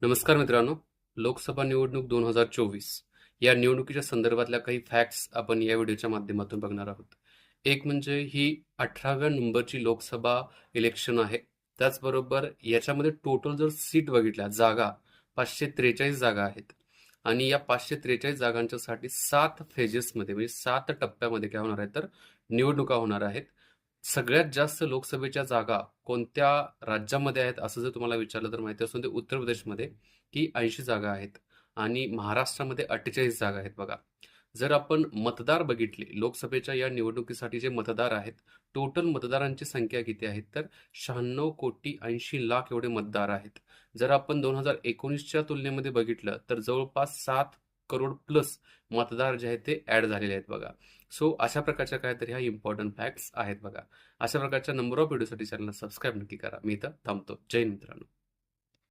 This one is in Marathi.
नमस्कार मित्रांनो. लोकसभा निवडणूक 2024 या निवडणुकीच्या संदर्भातल्या काही फॅक्ट्स आपण या व्हिडिओच्या माध्यमातून बघणार आहोत. एक म्हणजे ही 18व्या नंबरची लोकसभा इलेक्शन आहे. त्याचबरोबर याच्यामध्ये टोटल जर सीट बघितल्या जागा 543 जागा आहेत आणि या 543 जागांच्यासाठी 7 फेजेसमध्ये म्हणजे 7 टप्प्यामध्ये काय होणार आहे तर निवडणुका होणार आहेत. सगळ्यात जास्त लोकसभेच्या जागा कोणत्या राज्यामध्ये आहेत असं जर तुम्हाला विचारलं तर माहिती असून ते उत्तर प्रदेशमध्ये की 80 जागा आहेत आणि महाराष्ट्रामध्ये 48 जागा आहेत बघा. जर आपण मतदार बघितले लोकसभेच्या या निवडणुकीसाठी जे मतदार आहेत, टोटल मतदारांची संख्या किती आहेत तर 96,80,00,000 एवढे मतदार आहेत. जर आपण 2019च्या तुलनेमध्ये बघितलं तर जवळपास 7 करोड प्लस मतदार जे आहेत ते ऍड झालेले आहेत बघा. सो अशा प्रकारच्या काहीतरी ह्या इम्पॉर्टंट फॅक्ट्स आहेत बघा. अशा प्रकारच्या नंबर ऑफ व्हिडिओसाठी चॅनलला सबस्क्राईब नक्की करा. मी इथं थांबतो. जय हिंद मित्रांनो.